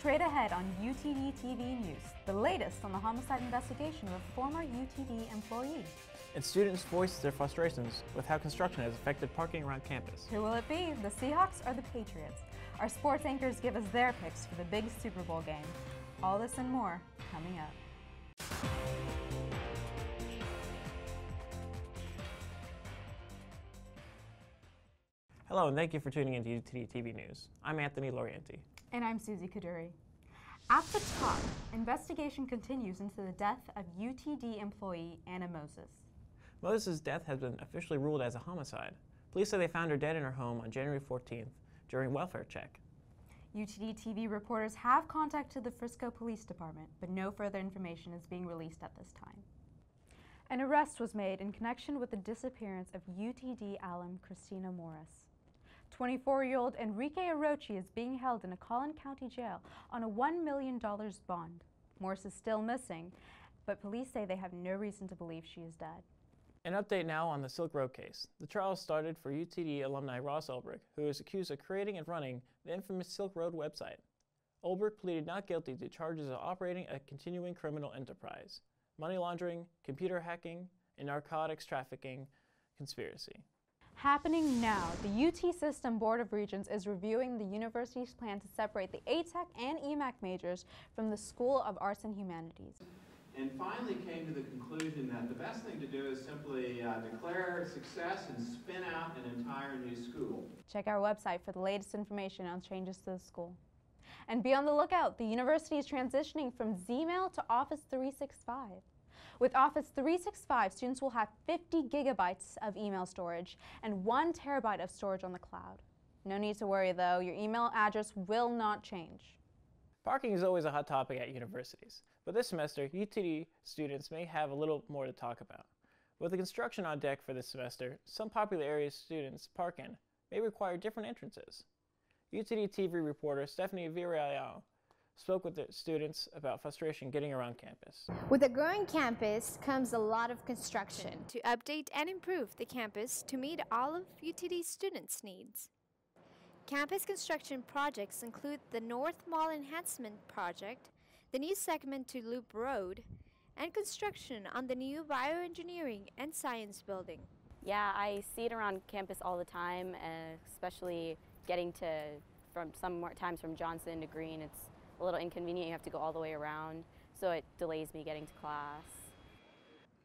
Straight ahead on UTD TV News, the latest on the homicide investigation of a former UTD employee. And students voiced their frustrations with how construction has affected parking around campus. Who will it be, the Seahawks or the Patriots? Our sports anchors give us their picks for the big Super Bowl game. All this and more coming up. Hello, and thank you for tuning into UTD TV News. I'm Anthony Lorienti. And I'm Susie Kaduri. At the top, investigation continues into the death of UTD employee Anna Moses. Moses' death has been officially ruled as a homicide. Police say they found her dead in her home on January 14th during a welfare check. UTD TV reporters have contacted the Frisco Police Department, but no further information is being released at this time. An arrest was made in connection with the disappearance of UTD alum Christina Morris. 24-year-old ENRIQUE AROCHI is being held in a Collin County jail on a $1 million bond. Morris is still missing, but police say they have no reason to believe she is dead. An update now on the Silk Road case. The trial started for UTD alumni Ross Ulbrich, who is accused of creating and running the infamous Silk Road website. Ulbrich pleaded not guilty to charges of operating a continuing criminal enterprise, money laundering, computer hacking, and narcotics trafficking conspiracy. Happening now, the UT System Board of Regents is reviewing the university's plan to separate the ATEC and EMAC majors from the School of Arts and Humanities. And finally came to the conclusion that the best thing to do is simply declare success and spin out an entire new school. Check our website for the latest information on changes to the school. And be on the lookout, the university is transitioning from Zmail to Office 365. With Office 365, students will have 50 gigabytes of email storage and 1 terabyte of storage on the cloud. No need to worry though, your email address will not change. Parking is always a hot topic at universities, but this semester, UTD students may have a little more to talk about. With the construction on deck for this semester, some popular areas students park in may require different entrances. UTD TV reporter Stephanie Villarreal spoke with the students about frustration getting around campus. With a growing campus comes a lot of construction to update and improve the campus to meet all of UTD students' needs. Campus construction projects include the North Mall Enhancement Project, the new segment to Loop Road, and construction on the new Bioengineering and Science Building. Yeah, I see it around campus all the time, especially getting to, from sometimes from Johnson to Green. It's a little inconvenient. You have to go all the way around, so it delays me getting to class.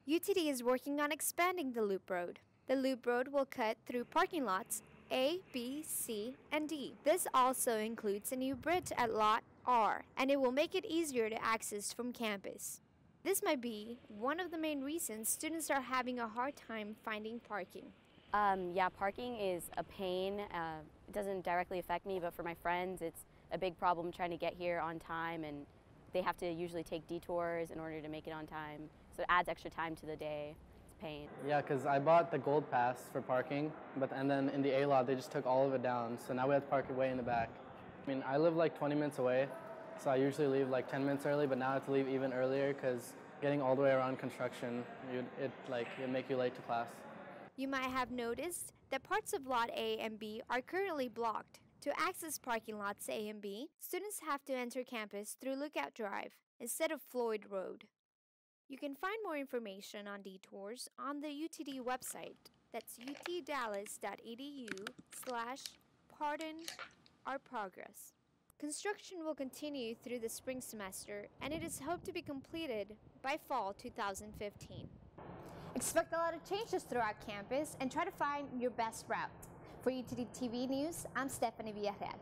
UTD is working on expanding the Loop Road. The Loop Road will cut through parking lots A, B, C, and D. This also includes a new bridge at Lot R, and it will make it easier to access from campus. This might be one of the main reasons students are having a hard time finding parking. Yeah, parking is a pain. It doesn't directly affect me, but for my friends, it's a big problem trying to get here on time, and they have to usually take detours in order to make it on time. So it adds extra time to the day. It's a pain. Yeah, because I bought the gold pass for parking, and then in the A lot they just took all of it down. So now we have to park it way in the back. I mean, I live like 20 minutes away, so I usually leave like 10 minutes early, but now I have to leave even earlier because getting all the way around construction, it'd make you late to class. You might have noticed that parts of Lot A and B are currently blocked. To access parking lots A and B, students have to enter campus through Lookout Drive instead of Floyd Road. You can find more information on detours on the UTD website. That's utdallas.edu/pardon-our-progress. Construction will continue through the spring semester, and it is hoped to be completed by fall 2015. Expect a lot of changes throughout campus and try to find your best route. For UTD TV News, I'm Stephanie Villarreal.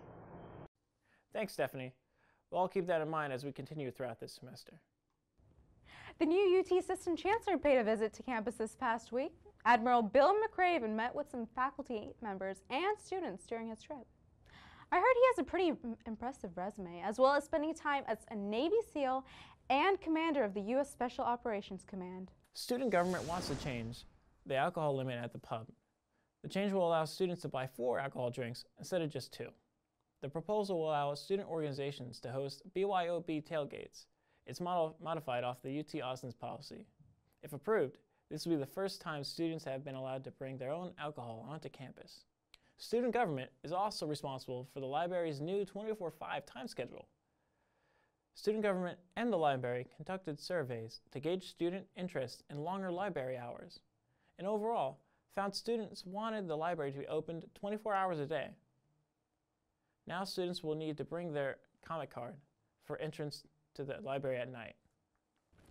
Thanks, Stephanie. We'll all keep that in mind as we continue throughout this semester. The new UT System Chancellor paid a visit to campus this past week. Admiral Bill McRaven met with some faculty members and students during his trip. I heard he has a pretty impressive resume, as well as spending time as a Navy SEAL and commander of the U.S. Special Operations Command. Student government wants to change the alcohol limit at the pub. The change will allow students to buy 4 alcohol drinks instead of just 2. The proposal will allow student organizations to host BYOB tailgates. It's modified off the UT Austin's policy. If approved, this will be the first time students have been allowed to bring their own alcohol onto campus. Student government is also responsible for the library's new 24/5 time schedule. Student government and the library conducted surveys to gauge student interest in longer library hours, and overall found students wanted the library to be opened 24 hours a day. Now students will need to bring their comic card for entrance to the library at night.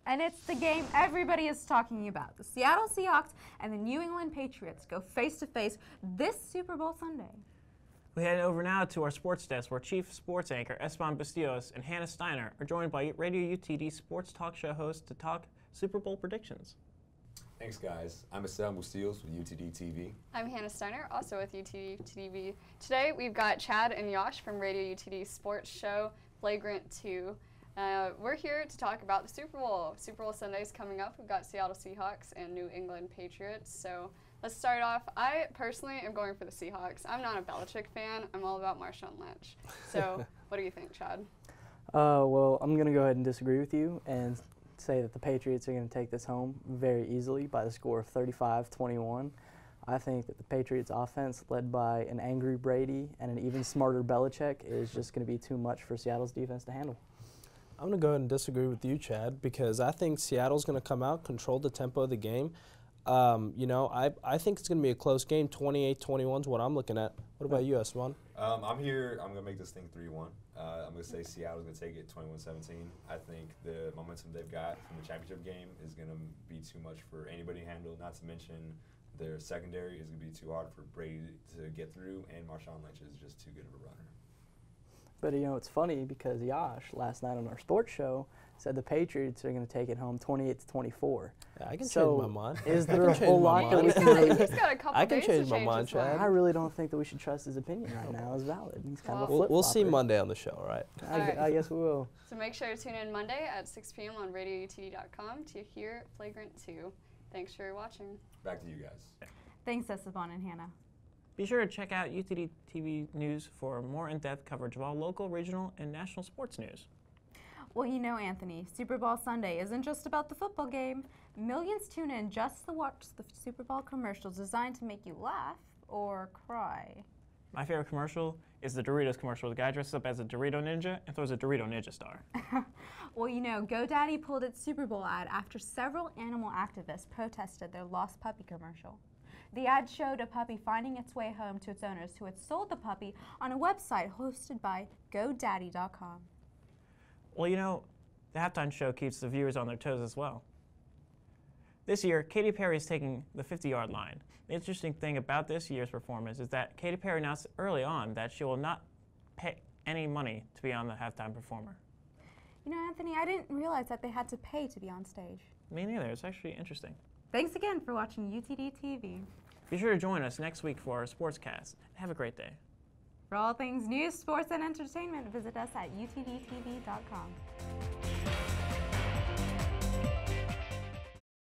And it's the game everybody is talking about. The Seattle Seahawks and the New England Patriots go face-to-face this Super Bowl Sunday. We head over now to our sports desk where Chief Sports Anchor Esteban Bustillos and Hannah Steiner are joined by Radio UTD sports talk show hosts to talk Super Bowl predictions. Thanks, guys. I'm Esteban Bustillos with UTD TV. I'm Hannah Steiner, also with UTD TV. Today we've got Chad and Yash from Radio UTD sports show Flagrant 2. We're here to talk about the Super Bowl. Super Bowl Sunday's coming up. We've got Seattle Seahawks and New England Patriots. So let's start off. I personally am going for the Seahawks. I'm not a Belichick fan. I'm all about Marshawn Lynch. So what do you think, Chad? Well, I'm going to go ahead and disagree with you and say that the Patriots are going to take this home very easily by the score of 35-21. I think that the Patriots offense, led by an angry Brady and an even smarter Belichick, is just going to be too much for Seattle's defense to handle. I'm going to go ahead and disagree with you, Chad, because I think Seattle's going to come out, control the tempo of the game. I think it's going to be a close game. 28-21 is what I'm looking at. What about you, Esteban? I'm here. I'm going to make this thing 3-1. I'm going to say Seattle's going to take it 21-17. I think the momentum they've got from the championship game is going to be too much for anybody to handle, not to mention their secondary is going to be too hard for Brady to get through, and Marshawn Lynch is just too good of a runner. But, it's funny because Yash, last night on our sports show, said the Patriots are going to take it home 28-24. Yeah, I can change my mind. Is there a whole lot that we can really... He's got a couple days to change my mind, Chad. I really don't think that we should trust his opinion right now as valid. He's kind of a flip-flopper. We'll see Monday on the show, right? I guess we will. So make sure to tune in Monday at 6 p.m. on radioutd.com to hear Flagrant 2. Thanks for watching. Back to you guys. Thanks, Esteban and Hannah. Be sure to check out UTD TV News for more in-depth coverage of all local, regional, and national sports news. Well, Anthony, Super Bowl Sunday isn't just about the football game. Millions tune in just to watch the Super Bowl commercials designed to make you laugh or cry. My favorite commercial is the Doritos commercial. The guy dresses up as a Dorito Ninja and throws a Dorito Ninja star. Well, GoDaddy pulled its Super Bowl ad after several animal activists protested their lost puppy commercial. The ad showed a puppy finding its way home to its owners who had sold the puppy on a website hosted by GoDaddy.com. Well, the halftime show keeps the viewers on their toes as well. This year, Katy Perry is taking the 50-yard line. The interesting thing about this year's performance is that Katy Perry announced early on that she will not pay any money to be on the halftime performer. Anthony, I didn't realize that they had to pay to be on stage. Me neither. It's actually interesting. Thanks again for watching UTD TV. Be sure to join us next week for our Sportscast. Have a great day. For all things news, sports, and entertainment, visit us at utdtv.com.